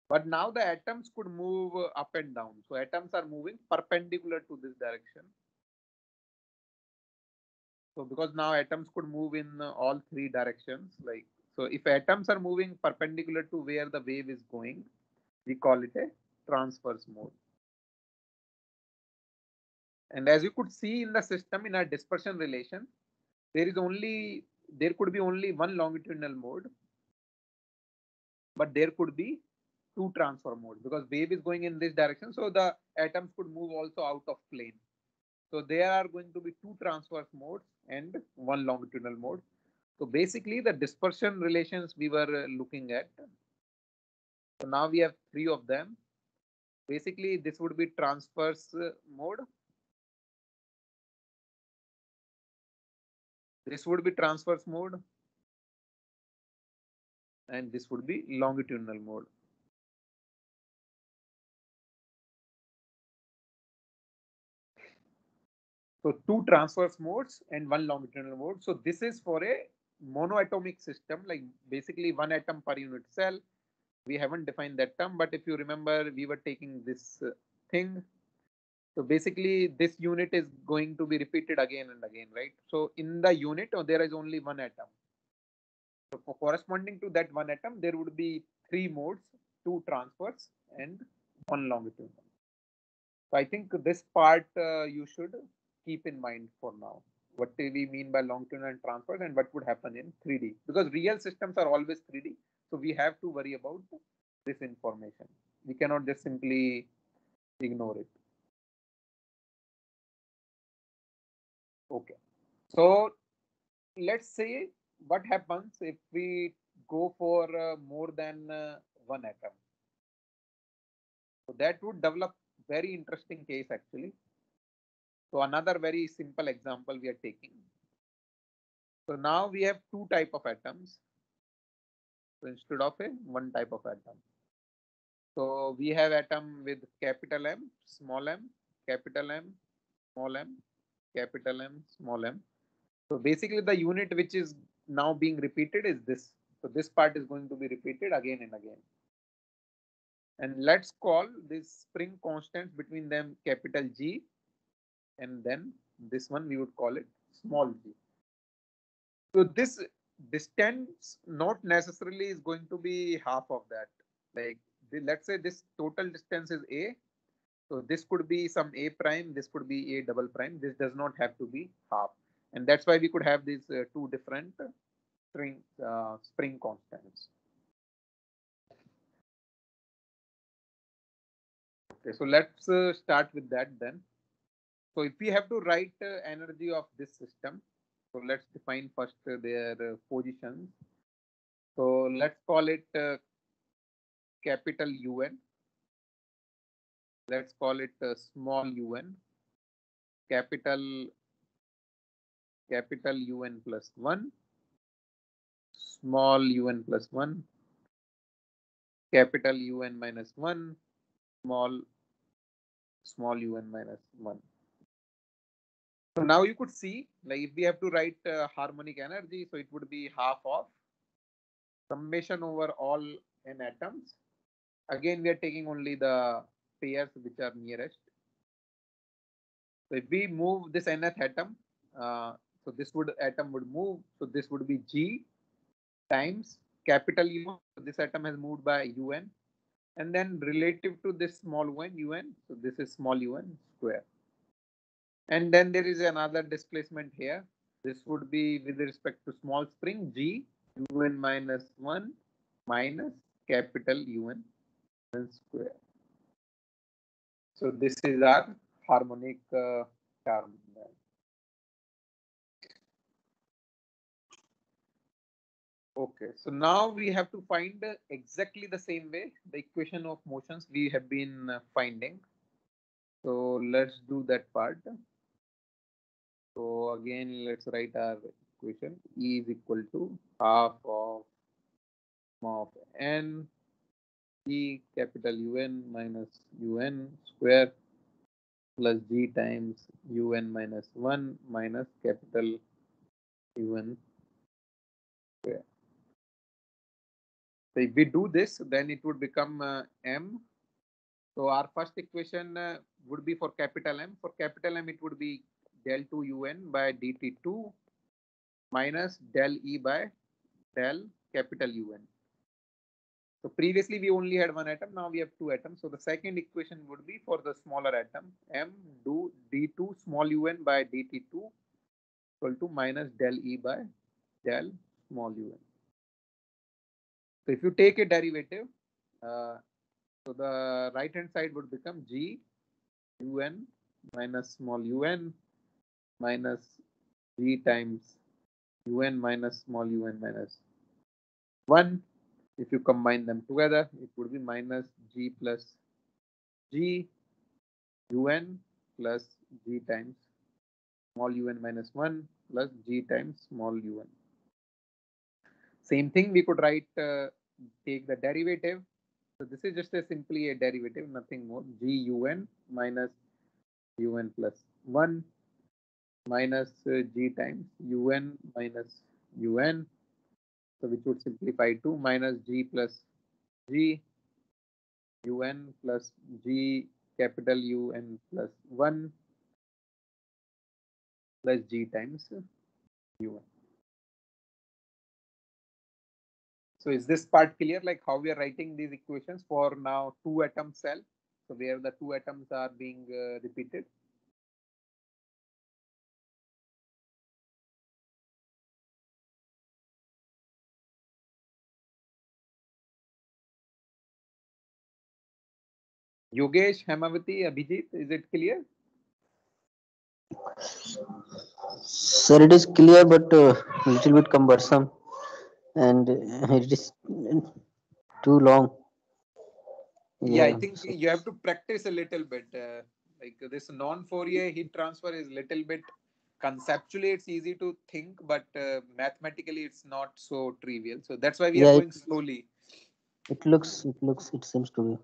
But now the atoms could move up and down. So atoms are moving perpendicular to this direction. So because now atoms could move in all 3 directions, like, so if atoms are moving perpendicular to where the wave is going, we call it a transverse mode. And as you could see in the system, in our dispersion relation, there could be only one longitudinal mode, but there could be 2 transfer modes because wave is going in this direction. So the atoms could move also out of plane. So there are going to be 2 transverse modes and 1 longitudinal mode. So basically the dispersion relations we were looking at. So now we have 3 of them. Basically this would be transverse mode. This would be transverse mode. And this would be longitudinal mode. So 2 transverse modes and 1 longitudinal mode. So this is for a monoatomic system, like basically 1 atom per unit cell. We haven't defined that term, but if you remember, we were taking this thing. So basically this unit is going to be repeated again and again, right? So in the unit, there is only 1 atom. So for corresponding to that 1 atom, there would be 3 modes, 2 transverse and 1 longitudinal. So I think this part you should keep in mind for now. What do we mean by longitudinal and transverse and what would happen in 3D? Because real systems are always 3D. So we have to worry about this information. We cannot just simply ignore it. Okay. So let's say what happens if we go for more than 1 atom. So that would develop very interesting case actually. So another very simple example we are taking. So now we have 2 type of atoms. So instead of a 1 type of atom. So we have atom with capital M, small m, capital M, small m, capital M, small m. So basically the unit which is now being repeated is this. So this part is going to be repeated again and again. And let's call this spring constants between them capital G, and then this one we would call it small g. So this distance not necessarily is going to be half of that. Like let's say this total distance is A. So this could be some A prime, this could be A double prime. This does not have to be half. And that's why we could have these two different spring constants. Okay, so let's start with that then. So if we have to write energy of this system, so let's define first their positions. So let's call it capital UN. Let's call it small un. Capital UN plus 1. Small un plus 1. Capital UN minus 1. Small un minus 1. So now you could see, like if we have to write harmonic energy, so it would be half of summation over all n atoms. Again, we are taking only the pairs which are nearest. So if we move this nth atom, so this atom would move. So this would be G times capital U. So this atom has moved by UN. And then relative to this small un, so this is small un square. And then there is another displacement here. This would be with respect to small spring G un minus 1 minus capital UN square. So this is our harmonic term. Okay, so now we have to find exactly the same way the equation of motions we have been finding. So let's do that part. So again, let's write our equation. E is equal to half of n G capital UN minus UN square plus G times UN minus 1 minus capital UN square. So if we do this, then it would become M. So our first equation would be for capital M. For capital M, it would be del 2 UN by dt2 minus del E by del capital UN. So previously we only had one atom, now we have two atoms. So the second equation would be for the smaller atom, M do d2 small un by dt2 equal to minus del E by del small un. So if you take a derivative, so the right hand side would become G un minus small un minus G times un minus small un minus 1. If you combine them together, it would be minus G plus G un plus G times small un minus 1 plus G times small un. Same thing, we could write, take the derivative. So this is just simply a derivative, nothing more. G un minus un plus 1 minus G times un minus un. So which would simplify to minus G plus G un plus G capital UN plus 1 plus G times UN. So is this part clear, like how we are writing these equations for now two atom cell? So where the two atoms are being repeated. Yogesh, Hemavati, Abhijit, is it clear? Sir, it is clear, but little bit cumbersome, and it is too long. Yeah, I Yeah. think you have to practice a little bit. Like this non-Fourier heat transfer is little bit conceptually it's easy to think, but mathematically it's not so trivial. So that's why we are Yeah, going slowly. it seems to be.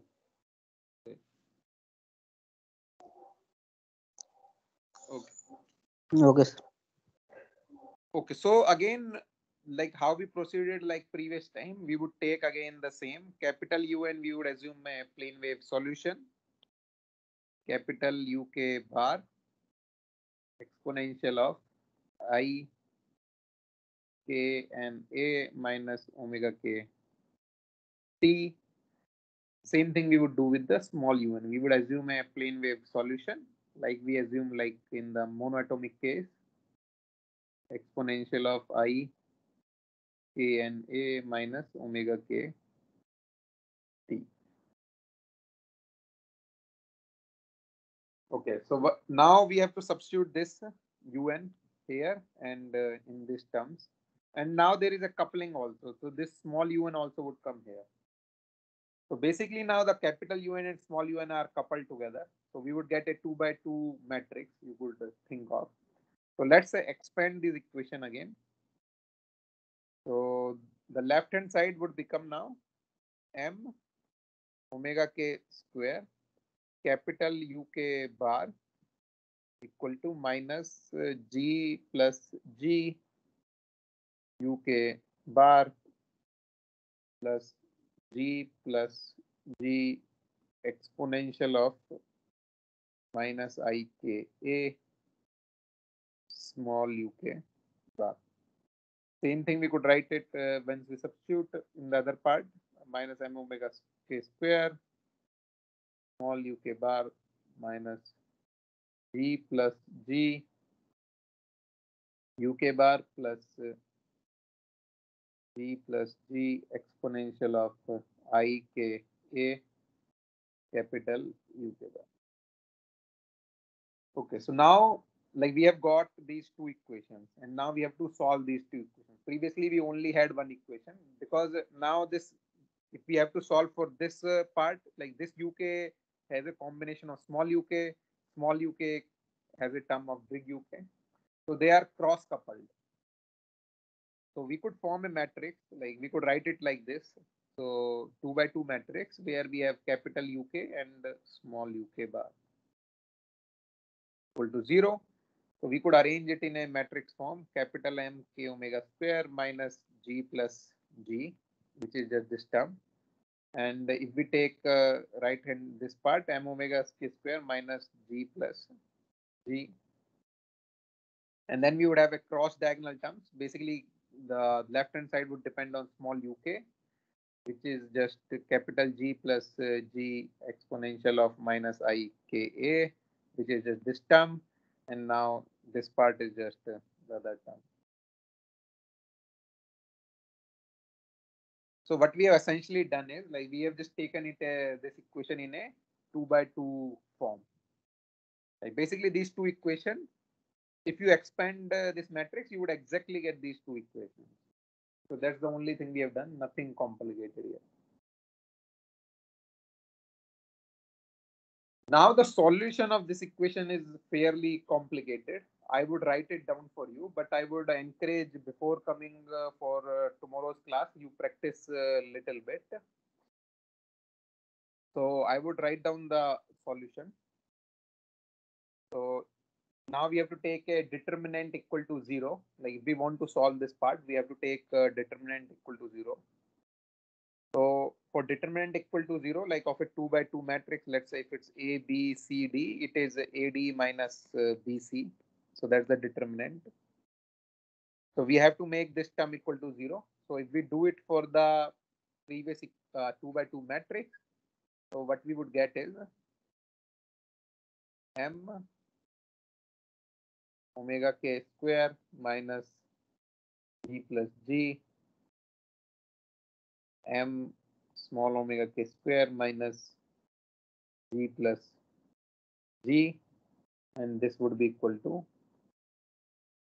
Okay. Okay, sir. Okay, so again, like how we proceeded like previous time, we would take again the same capital UN, we would assume a plane wave solution, capital UK bar, exponential of I k and a minus omega k t. Same thing we would do with the small un. We would assume a plane wave solution, like we assume like in the monoatomic case, exponential of I k and a minus omega k t. Okay, so now we have to substitute this un here and in these terms. And now there is a coupling also. So this small un also would come here. So basically now the capital UN and small un are coupled together. So we would get a 2 by 2 matrix you could think of. So let's expand this equation again. So the left hand side would become now m omega k square capital UK bar equal to minus g plus g UK bar plus g plus g exponential of minus I k a small UK bar. Same thing we could write it when we substitute in the other part minus m omega k square small UK bar minus g plus g UK bar plus g plus g exponential of I k a capital UK bar. Okay, so now like we have got these two equations and now we have to solve these two equations. Previously we only had one equation because now this if we have to solve for this part, like this UK has a combination of small UK has a term of big UK. So they are cross coupled. So we could form a matrix, like we could write it like this. So 2 by 2 matrix where we have capital UK and small UK bar equal to 0. So we could arrange it in a matrix form, capital M k omega square minus G plus G, which is just this term. And if we take right hand this part, M omega k square minus G plus G. And then we would have a cross diagonal terms. Basically, the left hand side would depend on small UK, which is just capital G plus G exponential of minus I k a, which is just this term. And now this part is just the other term. So what we have essentially done is like we have just taken it this equation in a 2 by 2 form. Like basically these two equations, if you expand this matrix, you would exactly get these two equations. So that's the only thing we have done, nothing complicated here. Now the solution of this equation is fairly complicated. I would write it down for you, but I would encourage before coming for tomorrow's class, you practice a little bit. So I would write down the solution. So now we have to take a determinant equal to 0. Like if we want to solve this part, we have to take a determinant equal to 0. So for determinant equal to 0, like of a 2 by 2 matrix, let's say if it's A, B, C, D, it is AD minus BC. So that's the determinant. So we have to make this term equal to 0. So if we do it for the previous 2 by 2 matrix, so what we would get is M omega k square minus G plus G M small omega k square minus G plus G, and this would be equal to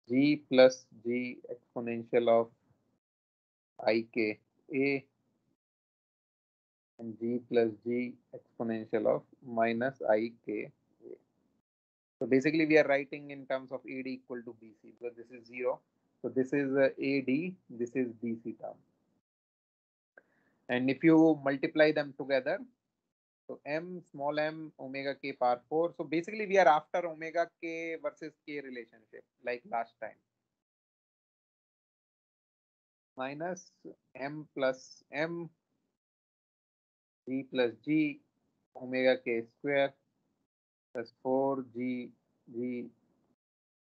G plus G exponential of I k a and G plus G exponential of minus I k a. So basically we are writing in terms of AD equal to BC because this is 0. So this is AD, this is BC term. And if you multiply them together, So m small m omega k power 4. So basically we are after omega k versus k relationship like last time. Minus m plus m g plus g omega k square plus 4 g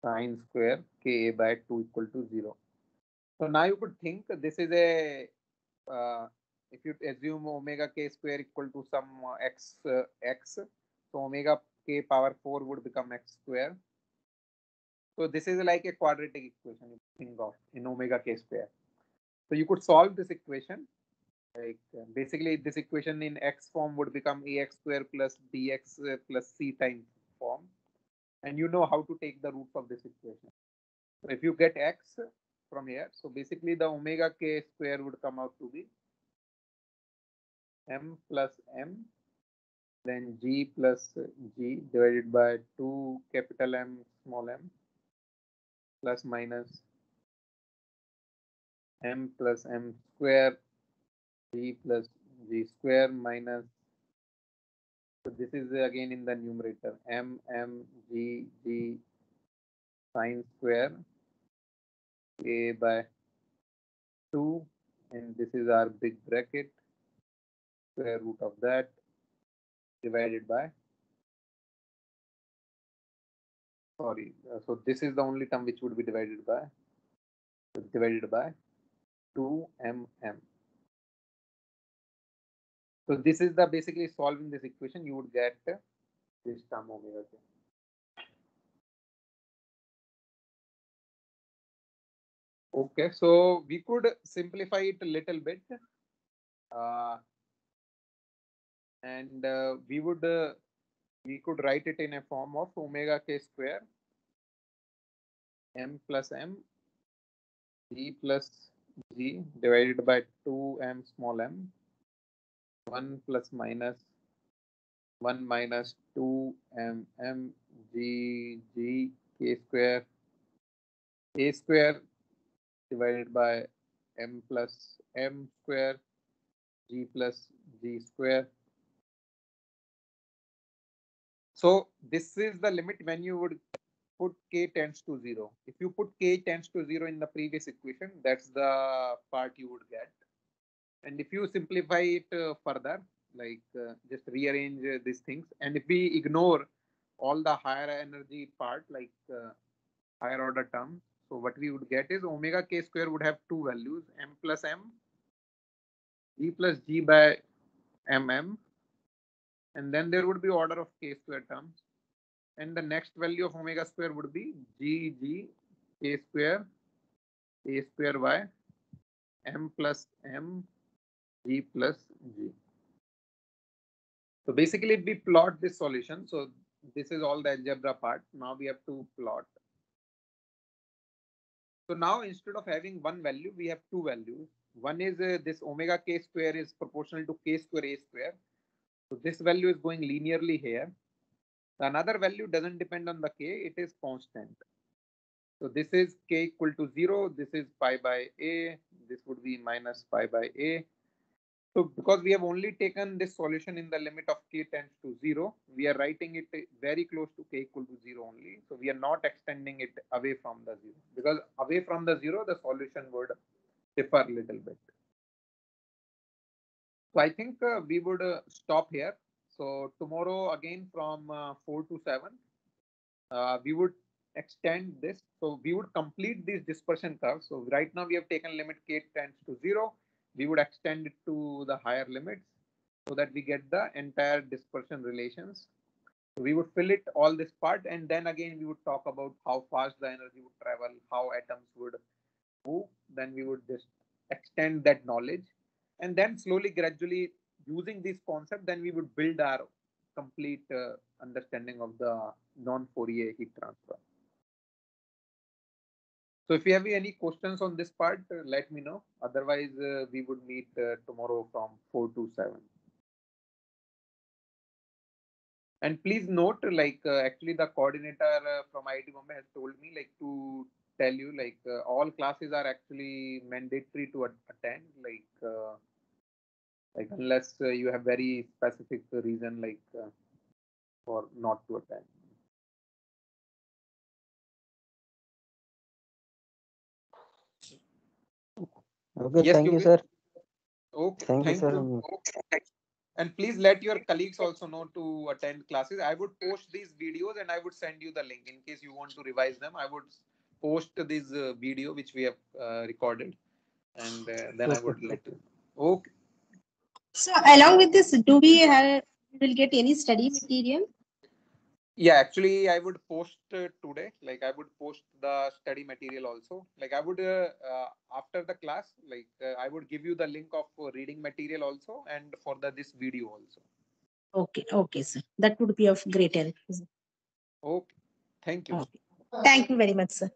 sine square ka by 2 equal to 0. So now you could think this is a if you assume omega k square equal to some x, so omega k power 4 would become x square. So this is like a quadratic equation you think of in omega k square. So you could solve this equation. Like basically this equation in x form would become ax square plus bx plus c times form. And you know how to take the roots of this equation. So if you get x from here, so basically the omega k square would come out to be m plus m, then g plus g divided by 2 capital M small m plus minus m plus m square g plus g square minus, so this is again in the numerator, m g sine square a by 2, and this is our big bracket square root of that divided by, sorry, so this is the only term which would be divided by 2 mm. So this is the basically solving this equation you would get this term omega k. Okay, so we could simplify it a little bit, and we could write it in a form of omega k square m plus m g plus g divided by 2m small m 1 plus minus 1 minus 2m m g g k square a square divided by m plus m square g plus g square. So this is the limit when you would put k tends to 0. If you put k tends to 0 in the previous equation, that's the part you would get. And if you simplify it further, like just rearrange these things, and if we ignore all the higher energy part, like higher order terms, so what we would get is omega k square would have two values, m plus m, g plus g by mm, and then there would be order of k square terms. And the next value of omega square would be g k square a square by m plus m g plus g. So basically we plot this solution. So this is all the algebra part. Now we have to plot. So now instead of having one value, we have two values. One is this omega k square is proportional to k square a square. So this value is going linearly here. The another value doesn't depend on the k, it is constant. So this is k equal to 0, this is pi by a, this would be minus pi by a. So because we have only taken this solution in the limit of k tends to 0, we are writing it very close to k equal to 0 only. So we are not extending it away from the 0, because away from the 0, the solution would differ a little bit. So I think we would stop here. So tomorrow again from 4 to 7, we would extend this. So we would complete these dispersion curves. So right now we have taken limit k tends to 0. We would extend it to the higher limits so that we get the entire dispersion relations. So we would fill it all this part, and then again we would talk about how fast the energy would travel, how atoms would move. Then we would just extend that knowledge, and then slowly, gradually, using this concept, then we would build our complete understanding of the non-Fourier heat transfer. So if you have any questions on this part, let me know. Otherwise, we would meet tomorrow from 4 to 7. And please note, like actually the coordinator from IIT Bombay has told me like to tell you like all classes are actually mandatory to attend. Like like unless you have very specific reason like for not to attend. Okay, Yes, thank you, Yogesh. sir. Okay, Thank you, thank sir. you. And please let your colleagues also know to attend classes. I would post these videos and I would send you the link in case you want to revise them. I would post this video which we have recorded, and then I Okay. would let you know. Okay. So along with this, do we will get any study material? Yeah, actually, I would post today. Like, I would post the study material also. Like, I would after the class, like, I would give you the link of reading material also, and for this video also. Okay, okay, sir. That would be of great help. Okay. Thank you. Okay. Thank you very much, sir.